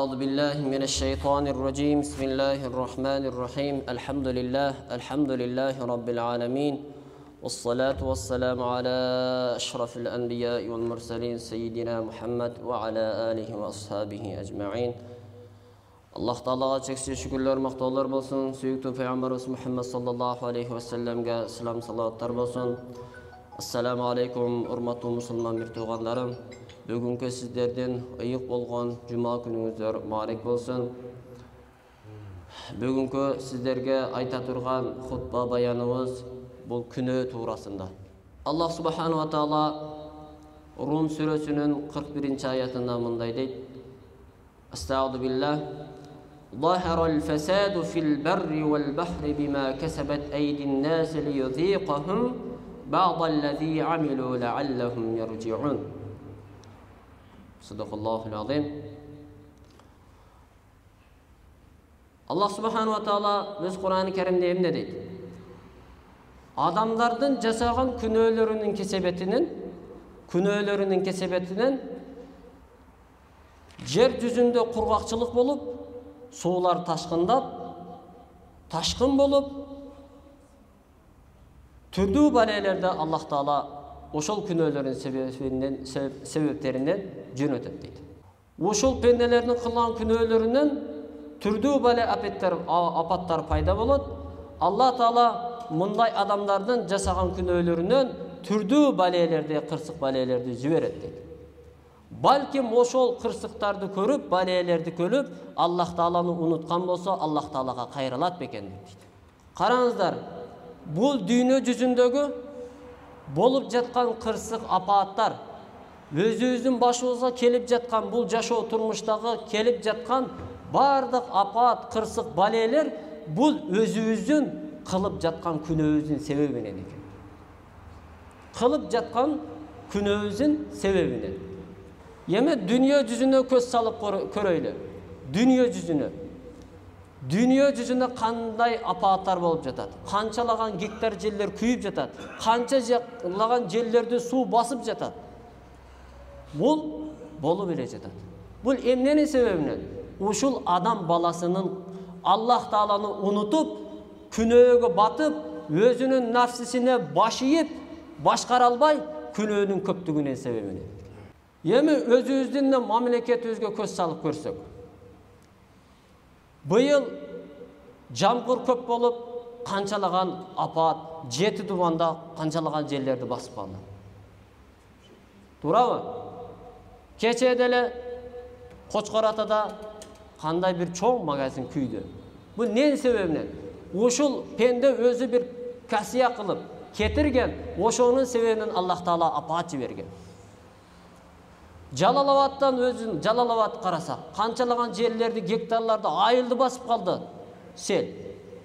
أعوذ بالله من الشيطان الرجيم بسم الله الرحمن الرحيم الحمد لله رب العالمين والصلاة والسلام على أشرف الأنبياء والمرسلين سيدنا محمد وعلى آله وأصحابه أجمعين. Allah Ta'ala'a çeksiz şükürler, maqtovlar bolsun. Süyüktü Peygamberimiz Muhammed sallallahu aleyhi ve sellem'ge selam salavatlar bolsun. Assalamu aleykum, urmatlı musulman bir tuğanlarım. Bugünkü sizlerden ayık bolğan cuma gününüzler mübarek bolsun. Bugünkü sizlerge ayta turgan hutba bayanımız bu günü tuğrasında. Allah subhanahu wa ta'ala Rum suresinin 41. ayetinde mınday deydi. Estağdu billah. ظهر الفساد في البر والبحر بما كسبت أيدي الناس ليذيقهم بعض الذي عملوا لعلهم يرجعون. Sadakallahul azim. Allah subhanahu wa ta'ala öz Kur'an-ı Kerim'de emne deydi. Adamlardan jasagan günöөлөрүнүн kesebetinin yer yüzünde kurgakçılık bolup, sular taşkın bolup, türdүү balelerde Allah Taala oşol günöөлөрүн себептеринен жөнөтөт дейт. Ошол пенделердин кылган күнөөлөрүнөн түрдүү бале апаттар пайда болот. Алла Таала мындай адамдардын жасаган күнөөлөрүнөн түрдүү балелерди, кырсык балелерди жиберет дейт. Балким ошол кырсыктарды көрүп, балелерди көрүп, Аллах Тааланы унуткан болсо, Аллах Таалага кайрылат бекен дейт. Караңыздар, бул дүйнө жүзүндөгү болуп жаткан кырсык апааттар, өзүбүздүн башыбызга келип жаткан, бул жашоо турмуштагы келип жаткан бардык апаат, кырсык балелер бул өзүбүздүн кылып жаткан күнөөбүздүн себебинен экен. Кылып жаткан күнөөбүздүн себебинен. Эми дүйнө жүзүнө көз салып көрөйлү. Dünya yüzünde kanday apatlar bolup жатат. Kançalagan gektar жерлер kuyup жатат. Kançalagan жерлерди su basıp жатат. Bul bolu bile жатат. Bul emnenin sebebinен? Uşul adam balasının Allah Taala'nı unutup, күнөөгө batıp, özünün nafsisine başıyıp, başkara albay, күнөөнүн köptügünün sebebinен. Эми өзүбүздүн мамлекетибизге көз салып көрсөк. Быйыл жамгыр көп болуп, канчалаган апат, жети дубанда канчалаган жерлерди басып калды. Туурабы? Кечээ деле Кочкор Атада кандай бир чоң магазин күйдү. Бул эмненин себебинен? Ушул пенде өзү бир касия кылып кетирген, ошонун себебинен Аллах Таала апат жиберген. Жалалабад карасак, канчалаган жерлерди, гектарларды, айылды басып калды сел.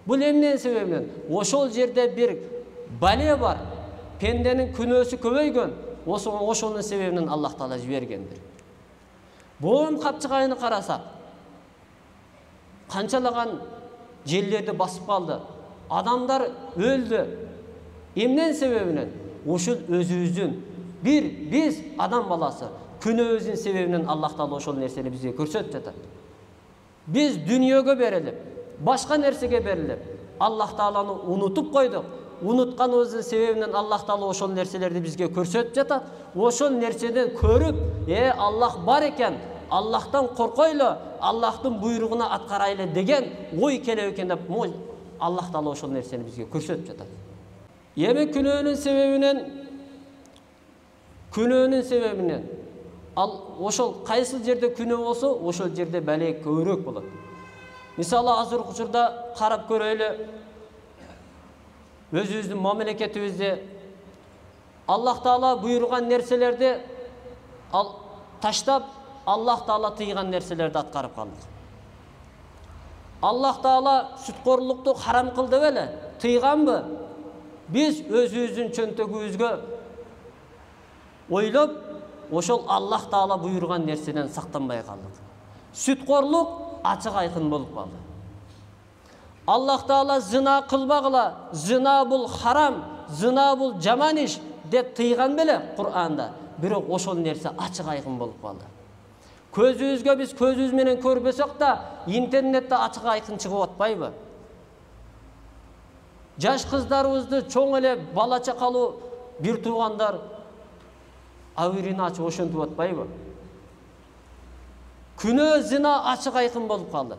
Бул эмненин себебинен? Ошол жерде бир бале бар. Пенденин күнөөсү көбөйгөн. Ошонун себебинен Аллах Таала жибергендир. Боом капчыгайны карасак, канчалаган жерлерди басып калды. Адамдар өлдү. Эмненин себебинен? Ошол өзүбүздүн биз адам баласы күнөөбүздүн себебинен Аллах Таала ошол нерсени бизге көрсөтүп жатат. Биз дүйнөгө берилип, башка нерсеге берилип, Аллах Тааланы унутуп койдук. Уnuтканыбыздын себебинен Аллах Таала ошол нерселерди бизге көрсөтүп жатат. Ошол нерсени көрүп, Аллах бар экен, Аллахтан коркойлу, Аллахтын буйругуна аткарайлы деген ой келип экен деп, Аллах Таала ошол нерсени бизге көрсөтүп жатат. Эми күнөөнүн себебинен ошол кайсы жерде күнөө болсо, ошол жерде бале көбүрөөк болот. Мисалы, азыркы учурда карап көрөйлү, өзүбүздүн мамлекетибизде Аллах Таала буйруган нерселерди таштап, Аллах Таала тыйган нерселерди аткарып калдык. Аллах Таала сүткорлукту харам кылды беле, тыйганбы? Биз өзүбүздүн чөнтөгүбүзгө ойлоп, ошол Аллах Таала буйруган нерседен сактанбай калдык. Сүткорлук ачык айкын болуп калды. Аллах Таала зына кылбагыла, зына бул харам, зына бул жаман иш деп тыйган беле Кур'анда. Бирок ошол нерсе ачык айкын болуп калды. Көзүбүзгө биз көзүбүз менен көрбөсөк да, интернетте ачык айкын чыгып атпайбы? Жаш кыздарыбызды чоң эле бала чакалуу бир туугандар абырын ачып ошентип атпайбы? Күнөө зина ачык айкын болуп калды.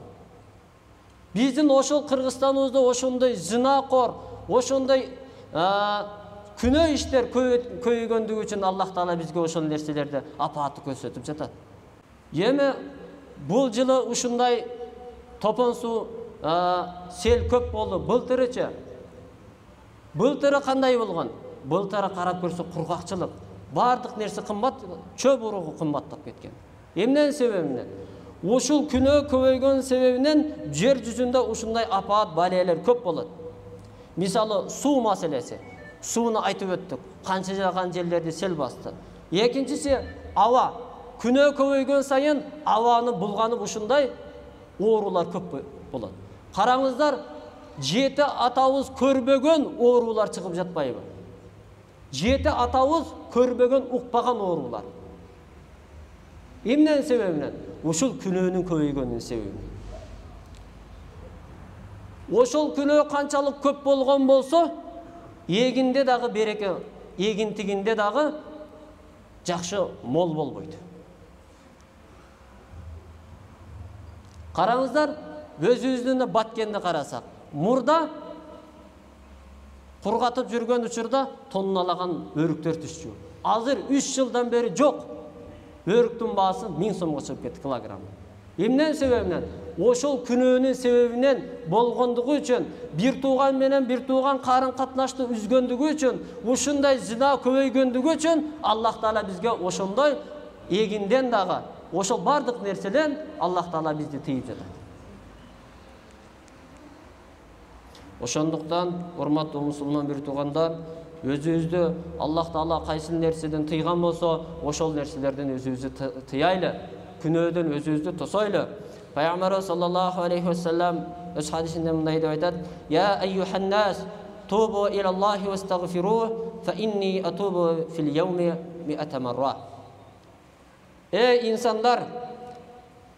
Биздин ошол Кыргызстаныбызда ошондой зинакор, ошондой күнөө иштер көйгөндүгү үчүн Аллах Таала бизге ошол нерселерди апааты көрсөтүп жатат. Эми бул жылы ушундай топон суу сел көп болду. Былтырычы? Былтыры кандай болгон? Былтыры карап көрсөк кургакчылык. Бардык нерсе кымбат, чөп уругу кымбаттап кеткен. Эмнен себебинен? Ушул күнөө көбөйгөн себебинен жер жүзүндө ушундай апаат балелер көп болот. Мисалы, суу маселеси. Сууну айтып өттүк. Канча жаган жерлерди сел басты. Экинчиси аба. Күнөө көбөйгөн сайын абаны булганып ушундай оорулар көп болот. Караңыздар, 7 атабыз көрбөгөн оорулар чыгып жатпайбы? 7 атабыз көрбөгөн, укпаган оорулар. Эмнен себебинен? Ушул күнөөнүн көбөйгөнүнүн себебинен. Ошол күнөө канчалык көп болгон болсо, эгинде дагы береке, эгинтигинде дагы жакшы мол болбойт. Караңыздар, өзүбүздүн баткенди карасак, мурда кургатып жүргөн учурда тонналаган өрүктөр түшчү. Азыр 3 жылдан бери жок. Өрүктүн баасы 1000 сомго чыгып кетти килограмм. Эмнен себебинен? Ошол күнөөнүн себебинен болгондугу үчүн, бир тууган менен бир тууган карын катнашты үзгөндүгү үчүн, ушундай зина көбөйгөндүгү үчүн Аллах Таала бизге ошондой эгинден дагы, ошол бардык нерседен Аллах Таала бизди тыйып жатат. Ошондуктан, урматтуу мусулман бир туугандар, өзүбүздү Аллах Таала кайсы нерседен тыйган болсо, ошол нерселерден өзүбүздү тыялы, күнөөдөн өзүбүздү тосойлу. Пайгамбар саллаллаху алейхи ва саллям өз хадисинде мындай деп айтат: "Я айюхан нас, тубу илаллахи вастагфиру, фа инни атубу фил яуми 100 марра." Эй инсандар,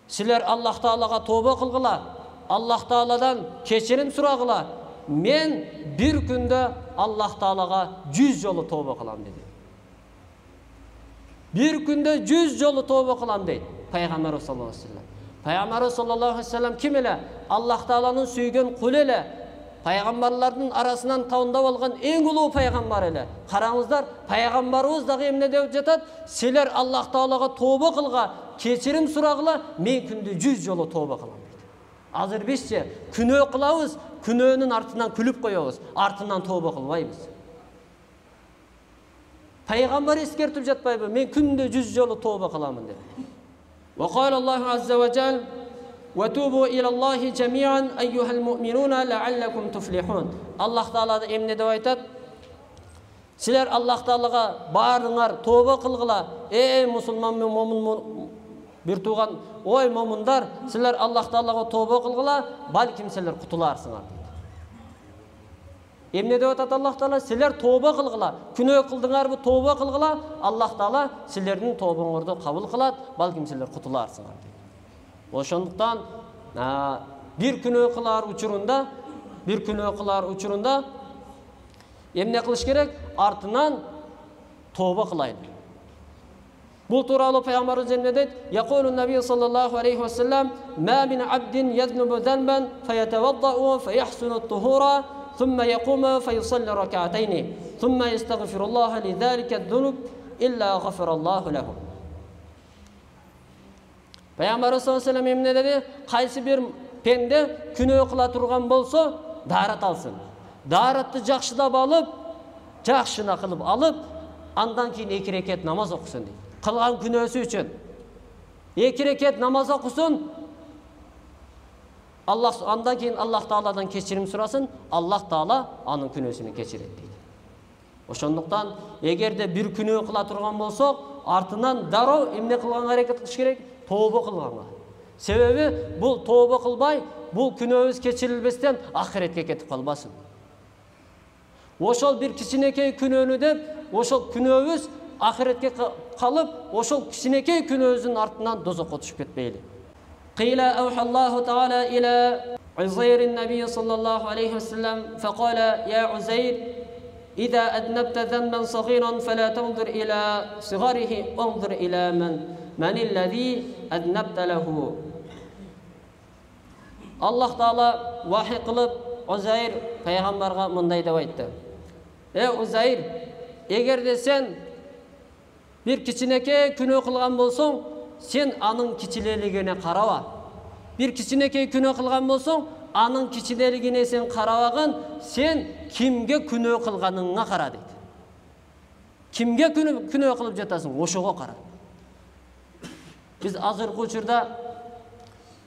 силер Аллах Таалага тоба кылгыла, Аллах Тааладан кечирим сурагыла. Мен бир күндө Аллах Таалага 100 жолу тоба кылам деди. Бир күндө 100 жолу тоба кылам дейт Пайгамбар саллаллаху алейхи ва саллям. Пайгамбар саллаллаху алейхи ва саллям ким эле? Аллах Тааланын сүйгөн кулу эле. Пайгамбарлардын арасынан тандап алган эң улуу пайгамбар эле. Караңыздар, пайгамбарыбыз дагы эмне деп жатат? Силер Аллах Таалага тоба кылга, кечирим сурагыла, мен күндө 100 жолу тоба кылам дейт. Азыр бизчи күнөө кылабыз, күнөөнүн артынан күлүп коебуз, артынан тоба кылбайбыз. Пайгамбар эскертип жатпайбы? Мен күндө 100 жолу тоба кыламын деп. Wa qala Allahu azza wa jalla wa tubu ila Allahi jami'an ayyuhal mu'minuna la'allakum tuflihun. Alloh taolo emne deb aytат? Силер Аллах Таалага баарыңар тоба кылгыла. Эй мусулман мен момун бир тууган, ой момундар, силер Аллах Таалага тоба кылгыла, балким силер кутуларсыңар дейт. Эмне деп атат Аллах Таала? Силер тоба кылгыла, күнөө кылдыңарбы, тоба кылгыла, Аллах Таала силердин тобоңорду кабыл кылат, балким силер кутуларсыңар дейт. Ошондуктан бир күнөө кылар учурунда эмне кылыш керек? Артынан тоба кылайлы. Бул тууралуу пайгамбарыбыз эмне дейт? Якулу наби саллаллаху алейхи ва саллям: "Ма мин абдин язнубу занбан фаятаваддау фаяхсуну ат-тухура, thumma yaqumu fayusalli rak'atayn, thumma yastaghfirullaha li dhalika adh-dhunub illa ghafara Allahu lahu." Пайгамбар саллаллаху алейхи ва саллям эмне деди? Кайсы бир пенде күнөө кыла турган болсо, даарат алсын. Daaratты жакшылап алып, жакшына кылып алып, андан кийин 2 рекет намаз окусун дейт. Кылган күнөөсү үчүн 2 рекет намаз окусун. Андан кийин Аллах Тааладан кечирим сурасын, Аллах Таала анын күнөөсүн кечирет дейт. Ошондуктан эгерде бир күнөө кыла турган болсок, артынан дароо эмне кылганга аракет кылыш керек? Тоба кылганга. Себеби бул тоба кылбай, бул күнөөбүз кечирилбестен ахиретке кетип калбасын. Ошол бир кичинекей күнөөнү деп, ошол күнөөбүз ахиретке қалып, ошол кичинекей күнөөбүздүн артынан дозокко түшүп кетпейли. Qila awhallahu ta'ala ila Uzair an-nabiy sallallahu alayhi wasallam faqala ya Uzair idha adnabta dhanban saghiran fala tanzur ila sigharihi wanzur ila man alladhi adnabta lahu. Allah Taala vahiy qilib Uzair payg'ambarga bunday deb aytdi. Ey Uzair, эгерде сен bir kiçinekey күнөө кылган болсоң, сен анын кичилелигине караба. Bir kiçinekey күнөө кылган болсоң, анын кичинелигине сен карабаган, сен кимге күнөө кылганыңа кара дейт. Кимге күнөө кылып жатасың, ошого кара. Биз азыркы учурда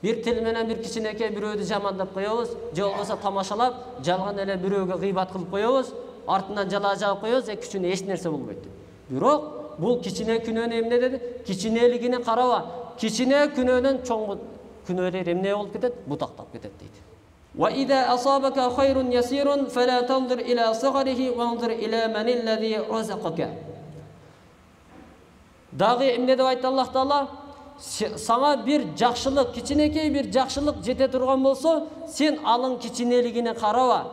bir til менен bir кичинекей бирөөдү жамандап коебуз, же болбосо тамашалап, жалган эле бирөөгө гыйбат кылып коебуз, артынан жала жаап коебуз, күчүнө эч нерсе болбойт. Бирок бул кичине күнөөнү эмне деди? Кичинелигине караба. Кичине күнөөнөн чоң күнөөлөр эмне болуп кетет? Бутактап кетет дейт. Wa idha asabaka khayrun yasirun fala tanzur ila sagharihi wanzur ila man alladhi razaqaka. Дагы эмне деп айтты Аллах Таала? Саңа bir жакшылык, кичинекей bir жакшылык жете турган болсо, сен алын кичинелигине караба.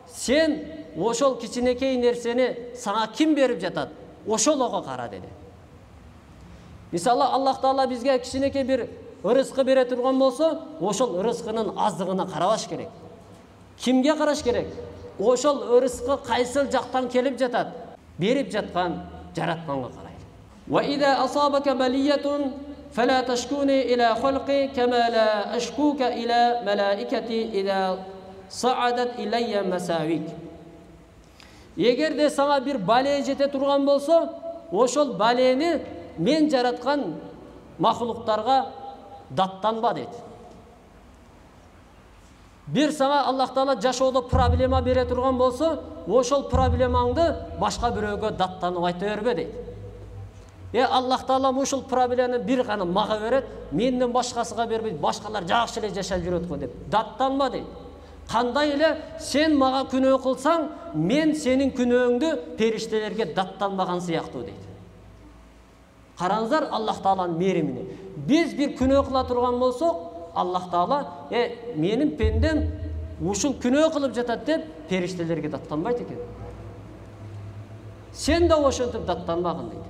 Сен ошол кичинекей нерсени саңа ким берип жатат? Ошолого кара деди. Мисалы Аллах Таала бизге кичинекей bir ырыскы бере турган болсо, ошол ырыскынын аздыгына карабаш керек. Кимге караш керек? Ошол ырыскы кайсыл жактан келип жатат? Берип жаткан жаратканга карайлы. Wa idha asabaka baliyatun fala tashkuni ila khalqi kama la ashkuka ila malaikati idha sa'adat ilayya masawik. Эгерде саңа bir бале жете турган болсо, ошол балени мен жараткан махлуктарга даттанба дейт. Bir саңа Аллах Таала жашоодо проблема бере турган болсо, ошол проблемаңды башка бирөөгө даттанып айта бербе дейт. Аллах Таала ушул проблеманы бир гана мага берет, менден башкасыга бербейт, башкалар жакшы эле жашап жүрөт го деп даттанба дейт. Кандай эле сен мага күнөө кылсаң, мен сенин күнөөңдү периштелерге даттанбаган сыяктуу дейт. Караңыздар Аллах Тааланын меримине. Биз bir күнөө кыла турган болсок, Аллах Таала, менин пендем ушул күнөө кылып жатат деп периштелерге даттанбайт экен. Сен да ошентип даттанбагын дейт.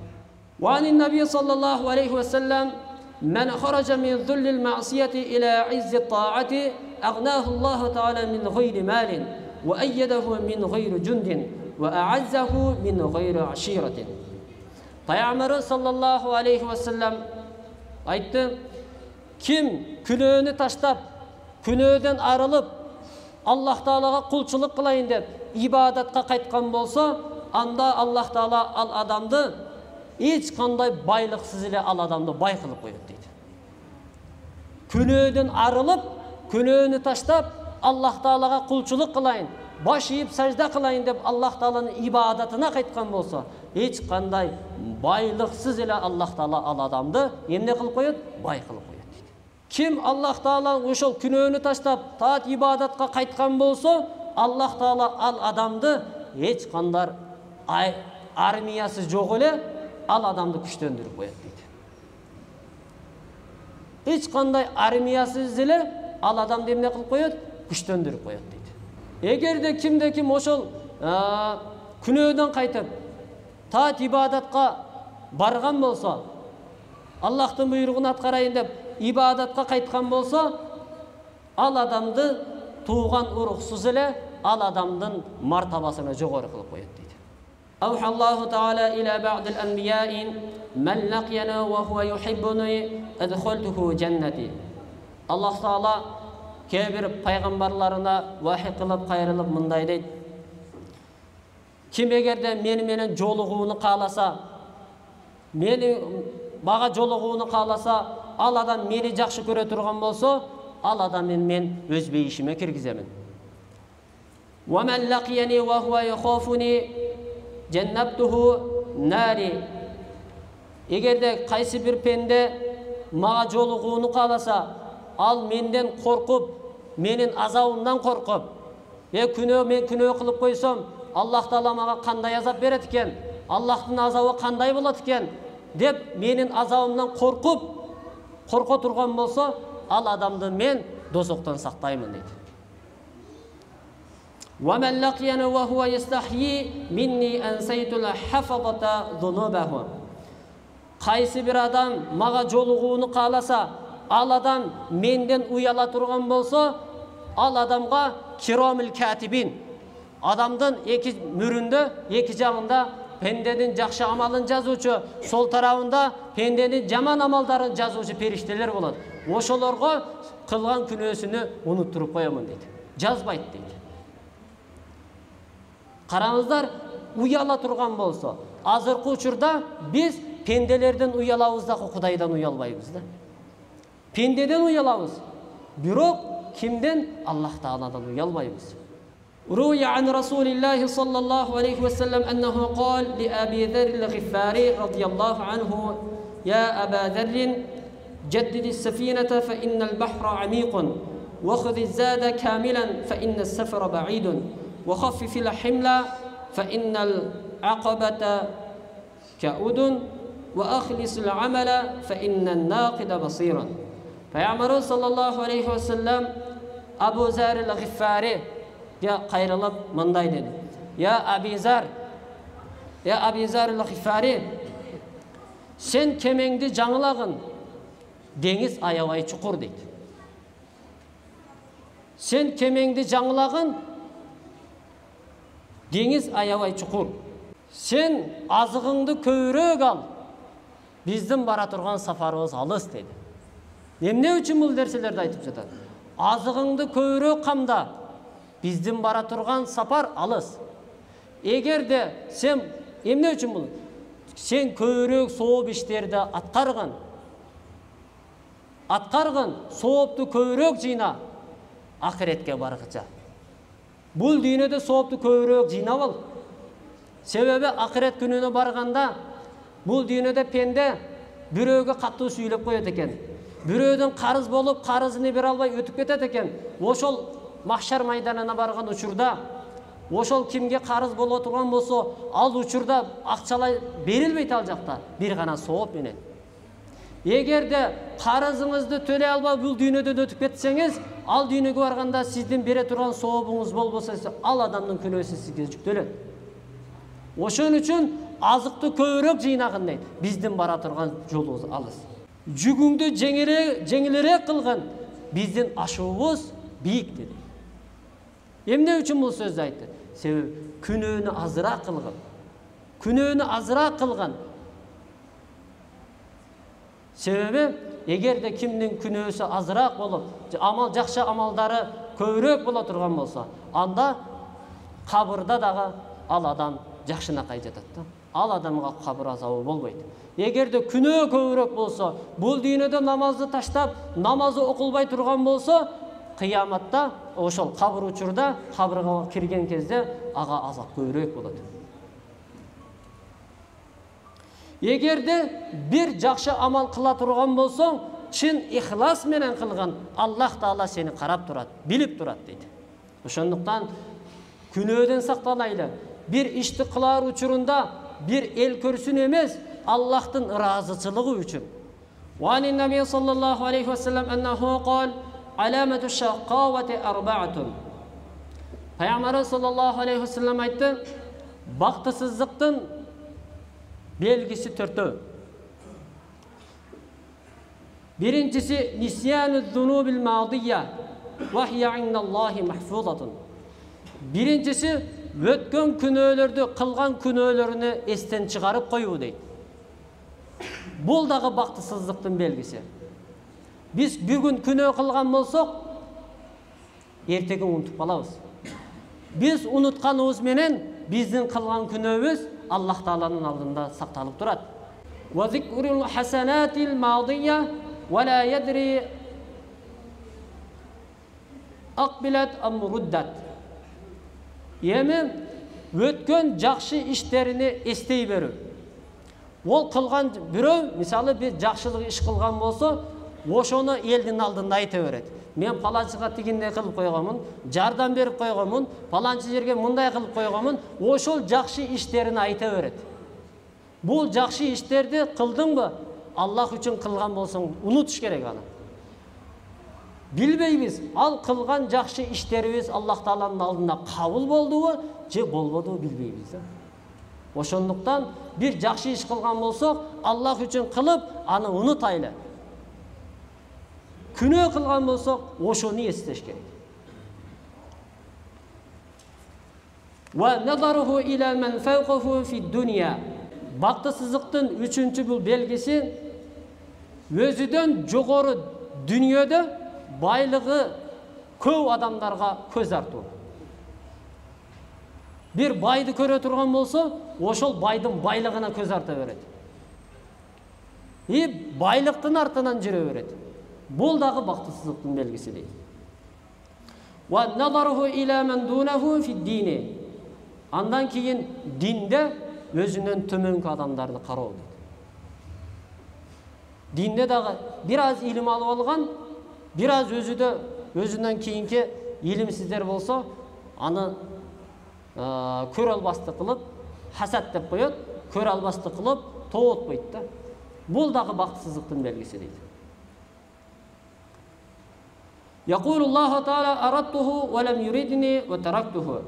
Wa anin nabiy sallallahu alayhi wa sallam man kharaja min dhullil ma'siyati ila 'izzi ta'ati aghnahu Allah Ta'ala min ghayri malin wa ayyadahu min ghayri jundin wa a'azzahu min ghayri 'ashiratin. Peygamber sallallahu alayhi wa sallam aytты, kim күнөөнү таштап, күнөөдөн арылып, Аллах Таалага кулчулук кылайын деп ибадатка кайткан болсо, анда Аллах Таала ал адамды эч кандай байлыксыз эле ал адамды бай кылып коет дейт. Күнөөдөн арылып, күнөөнү таштап, Аллах Таалага кулчулук кылайын, баш ийип сажда кылайын деп Аллах Тааланын ибадатына кайткан болсо, эч кандай байлыксыз эле Аллах Таала ал адамды эмне кылып коет? Бай кылып коет дейт. Ким Аллах Таала ошол күнөөнү таштап, таат ибадатка кайткан болсо, Аллах Таала ал адамды эч кандай армиясы жок эле ал адамды күчтөндүрүп коет дейт. Эч кандай армиясыз эле ал адамды эмне кылып коет? Күчтөндүрүп коет дейт. Эгерде кимде ким ошол күнөөдөн кайтып, таат ибадатка барган болсо, Аллахтын буйругун аткарайын деп ибадатка кайткан болсо, ал адамды тууган уруксуз эле ал адамдын мартабасына жогору кылып коет дейт. أوحى الله تعالى إلى بعض الأنبياء من لقينا وهو يحبني أدخلته جنتي. الله تعالى كبير пайгамбарларына вахий кылып кайрылып мындай дейт. Ким эгерде менен жолугууну кааласа, мага жолугууну кааласа, ал адам мени жакшы көрө турган болсо, ал адамды мен өз бейишиме киргиземин. ومن لقيني وهو يخافني جنبته ناري. Эгерде кайсы бир пенде мага жолугууну кааласа, ал менден коркуп, менин азабымдан коркуп, мен күнөө кылып койсом, Аллах Таала мага кандай азап берет экен? Аллахтың азабы қандай болады екен деп менің азабымнан қорқа тұрған болса, ал адамды мен дозақтан сақтаймын дейді. وَمَنْ لَقِيَنَ وَهُوَ يَسْتَحْيِي مِنِّي أَنْسَيْتُ لَحَفَظَةَ ذُنُوبَهُ. Қайсы бір адам маға жолығуыны қаласа, ал адам менден ұяла тұрған болса, ал адамға киромил катибин, адамдың екі мүрінде, екі жағында пенденің жақсы амалын жазушы, сол тарауында пенденің жаман амалдарын жазушы періштелер болады. Ошоларға қылған күнәсіні ұмыттырып қоямын дейді. Жазбайды дейді. Қараңыздар, ұяла тұрған болса, азырқы учурда біз пенделерден ұялауыздағы Құдайдан ұялбаймыз да. Пендеден ұялауыз. Бирок кимден? Аллах Тааладан ұялбаймыз. روي عن رسول الله صلى الله عليه وسلم أنه قال لأبي ذر الغفاري رضي الله عنه يا أبا ذر جدد السفينة فإن البحر عميق وخذ الزاد كاملا فإن السفر بعيد وخفف الحمل فإن العقبة كأود وأخلص العمل فإن الناقد بصيرا. Peygamber sallallahu aleyhi ve sellem Abu Zer el-Gıffari ya qayrılıb mınday dedi. Ya Abi Zer el-Gıffari, sen kemengdi жаңылағын, deniz ayavay çukur dedi. Sen kemengdi жаңылағын, deniz ayavay çukur. Sen azığыңды көйрек al, bizden bara turgan safarımız alыс dedi. Emne üçün бұл дәрселерді айтып жатады? Азығыңды көйрек қамда, біздің бара тұрған сапар алыс. Егер де сен, емне үшін бұл? Сен көйрек соғып іштерді атқарғын, соғыпты көйрек жина, ақыретке барғыча. Бұл дүйнеде соғыпты көйрек жина бол. Себебі ақырет күніне барғанда, бұл дүйнеде пенде бүрөге қатты сөйлеп қойады екен. Бүрөдің қарыз болып, қарызыны бере албай өтіп кетеді екен. Ошол махшар майданына барған учурда, ошол кимге қарыз болып отырған болса, ал учурда ақчалай берілбейді ал жақта, бір ғана соғып менен. Егер де қарызыңызды төлей албай бұл дүйнеден өтіп кетсеңіз, ал дүйнеге барғанда сіздің бере тұрған соғыбыңыз болса, ал адамның күнәсі сізге жүктеледі. Ошон үчүн азықты көйрек жыйнагын дейт. Биздин бара турган жолубуз алыс. Жүгүңдү жеңилерээк кылган, биздин ашуубуз бийик деди. Эмне үчүн бул сөздү айтты? Себеби күнөөнү азыраак кылган. Күнөөнү азыраак кылган. Себеби эгерде кимдин күнөөсү азыраак болуп, жакшы амалдары көбүрөөк боло турган болсо, анда кабырда дагы ал адам жакшынакай жатат да. Ал адамга кабыр азабы болбойт. Эгерде күнөө көбүрөөк болсо, бул дүйнөдө намазды таштап, намазы окулбай турган болсо, кыяматта ошол кабыр учурда, кабырга кирген кезде ага азап көбүрөөк болот. Эгерде бир жакшы амал кыла турган болсоң, чын ихлас менен кылган, Аллах Таала сени карап турат, билип турат дейт. Ошондуктан күнөөдөн сактанайлы. Бир ишти кылар учурунда бир эл көрсүн эмес, Аллахтын ыраазычылыгы үчүн. Вани Наби саллаллаху алейхи ва саллям аннаху кал: "Аламату шаккавати арбаатун." Пайгамбар саллаллаху алейхи ва саллям айтты: бактысыздыктын белгиси төртөө. Биринчиси нисяну зунубил мадия ва хия индаллахи махфузатун. Биринчиси өткөн күнөөлөрдү, кылган күнөөлөрүнү эстен чыгарып коюу дейт. Бул дагы бактысыздыктын белгиси. Биз бүгүн күнөө кылган болсок, эртеге унутуп калабыз. Биз унутканыбыз менен биздин кылган күнөөбүз Аллах Тааланын алдында сакталып турат. Ва зикрул хасанатил мадия ва ла ядри акбилат ам руддат. Эми өткөн жакшы иштерини эстей берүү. Ол кылган бирөө, мисалы бир жакшылык иш кылган болсо, ошону элдин алдында айта берет. Мен паланчыга тигиндей кылып койгонмун, жардам берип койгонмун, паланчы жерге мындай кылып койгонмун, ошол жакшы иштерин айта берет. Бул жакшы иштерди кылдыңбы? Аллах үчүн кылган болсоң, унутуш керек аны. Билбейбиз, ал кылган жакшы иштерибиз Аллах Тааланын алдында кабыл болдубу, же болбодубу билбейбиз. Ошондуктан бир жакшы иш кылган болсок, Аллах үчүн кылып, аны унутайлы. Күнөө кылган болсок, ошону эстеш керек. Ва назаруху иля ман фауқаху фи дуния. Бактысыздыктын үчүнчү бул белгиси өзүдөн жогору дүйнөдө байлыгы көп адамдарга көз артуу. Бир байды көрө турган болсо, ошол байдын байлыгына көз арта берет. Байлыктын артынан жүрө берет. Бул дагы бактысыздыктын белгиси дейт. Ва назаруху иля ман дунаху фи дини. Андан кийин динде өзүнөн төмөнкү адамдарды кароо дейт. Динде дагы бир аз илим алып алган, бир аз өзүнөн кийинки илимсиздер болсо, аны көрө албастык кылып, хасад деп коет, көрө албастык кылып, тоотпойт да. Бул дагы бактысыздыктын белгиси дейт. Yaqulu Allahu Taala aradtuhu wa lam yuridni wa taraktuhu.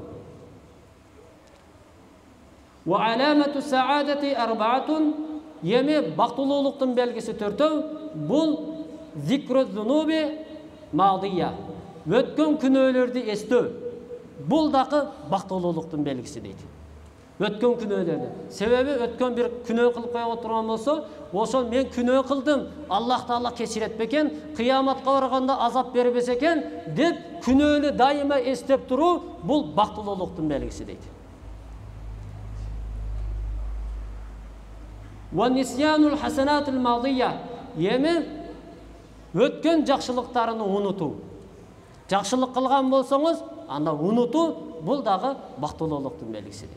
Wa alamatu sa'adati arba'atun. Yemi bактылуулуктун белгиси төртөө. Бул зикру зунуби мадия. Өткөн күнөөлөрдү эстөө. Бул дагы бактылуулуктун белгиси дейт. Өткөн күнөөлөрдү. Себеби өткөн бир күнөө кылып кое отурган болсо, ошо мен күнөө кылдым, Аллах Таала кечирет бекен, кыяматка барганда азап бербес экен деп күнөөнү дайыма эстеп туруу, бул бактылуулуктун белгиси дейт. Ва нисянул хасанатил мадия. Эми өткөн жакшылыктарын унутуу. Жакшылык кылган болсоңуз, анда унутуу, бул дагы бактылуулуктун белгиси дейт.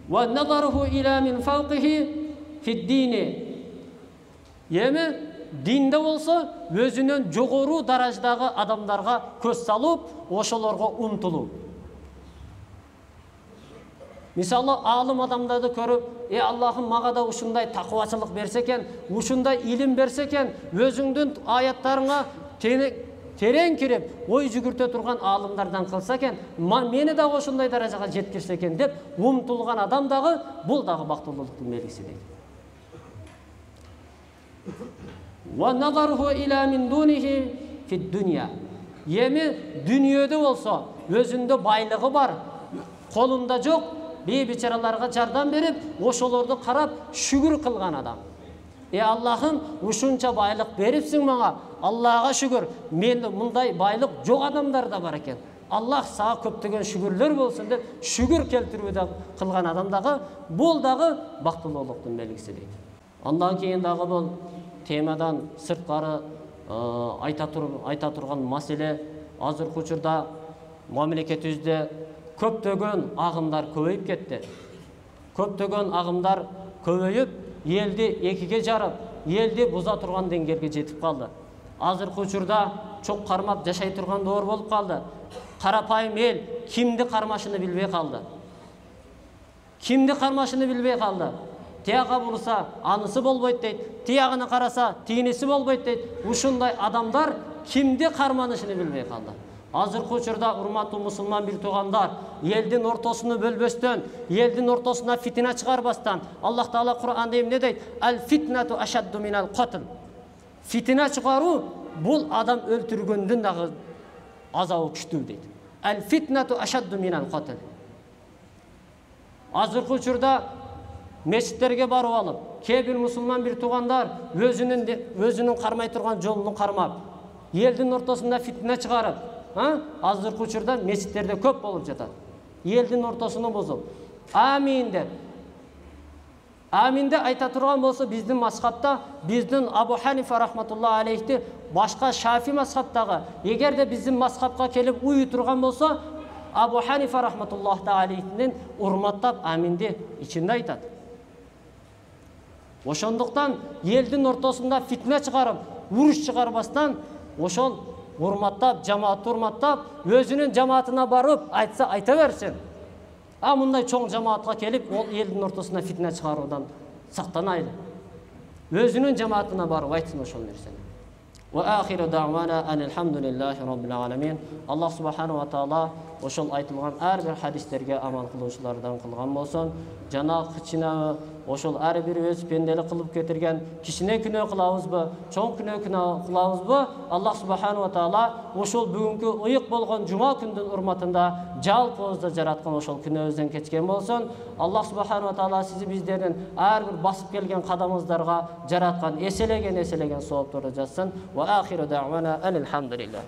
Ва назаруху иля мин фауқихи фи дини. Эми динде болсо, өзүнөн жогору дараждагы адамдарга көз салып, ошолорго умтулуу. Мисалы, алым адамдарды көрүп, Аллахым мага да ушундай такыбачылык берсе экен, ушундай илим берсе экен, өзүңдүн аяттарыңа терең кирип, ой жүгүртө турган алымдардан кылса экен, мени да ошундай даражага жеткирсе экен деп умтулган адам дагы, бул дагы бактылуулуктун белгиси дейт. Ва назаруху иля мин дунихи фи дуния. Эми дүйнөдө болсо, өзүндө байлыгы бар, колунда жок, бейбичараларга жардам берип, ошолорду карап шүгүр кылган адам. Аллахым, ушунча байлык берипсиң мага, Аллага шүгүр, менде мындай байлык жок адамдар да бар экен. Аллах сага көптөгөн шүгүрлөр болсун деп шүгүр келтирүүдө кылган адамдагы, бул дагы бактылуулуктун белгиси дейт. Андан кийин дагы бул темадан сырткары айта турган маселе, азыркы учурда мамлекетибизде көптөгөн агымдар көбөйүп кетти. Көптөгөн агымдар көбөйүп, элди экиге жарып, элди буза турган деңгээлге жетип калды. Азыркы учурда чок кармап жашай турган доор болуп калды. Карапайым эл кимди кармашыны билбей калды. Кимди кармашыны билбей калды. Тияга бурса, анысы болбойт дейт. Тиягына караса, тигиниси болбойт дейт. Ушундай адамдар кимди карманышын билбей калды. Азыркы учурда урматтуу мусулман бир туугандар, элдин ортосуну бөлбөстөн, элдин ортосуна фитна чыгарбастан, Аллах Таала Кур'анда эмне дейт? Ал фитнату ашадду минал катл. Фитна чыгаруу бул адам өлтүргөндөн дагы азабы күчтүү дейт. Ал фитнату ашадду минал катл. Азыркы учурда мечиттерге барып алып, кээ бир мусулман бир туугандар өзүнүн кармай турган жолун кармап, элдин ортосунда фитна чыгарып, азыркы учурда мечиттерде көп болуп жатат. Элдин ортосуну бузуп, амин деп. Аминде айта турган болсо, биздин мазхабта, биздин Абу Ханифа рахматуллахи алейхти, башка Шафи мазхабтагы, эгерде биздин мазхабка келип уй турган болсо, Абу Ханифа рахматуллахи алейхинин урматтап аминди ичинде айтат. Ошондуктан элдин ортосунда фитна чыгарып, уруш чыгарбастан, ошол урматтап, жамаатты урматтап, өзүнүн жамаатына барып айтса айта берсин. А мындай чоң жамаатка келип, ол элдин ортосуна фитне чыгаруудан сактанайлы. Өзүнүн жамаатына барып айтсын ошол нерсени. وآخر دعوانا أن الحمد لله رب العالمين. الله سبحانه وتعالى ошол айтылган ар бир хадистерге амал кылуучулардан кылган болсун. Жана кичине ошол ар бир өз пенделик кылып кетирген кичине күнөө кылабызбы, чоң күнөө кылабызбы? Аллах субханаху ва таала ошол бүгүнкү ыйык болгон жума күндүн урматында жалпыбызды жараткан ошол күнөөбүздөн кечкен болсун. Аллах субханаху ва таала сизи биздердин ар бир басып келген кадамыбыздарга жараткан эселеген соопторду жазсын. Ва ахиру дa'wana алхамдулилlah.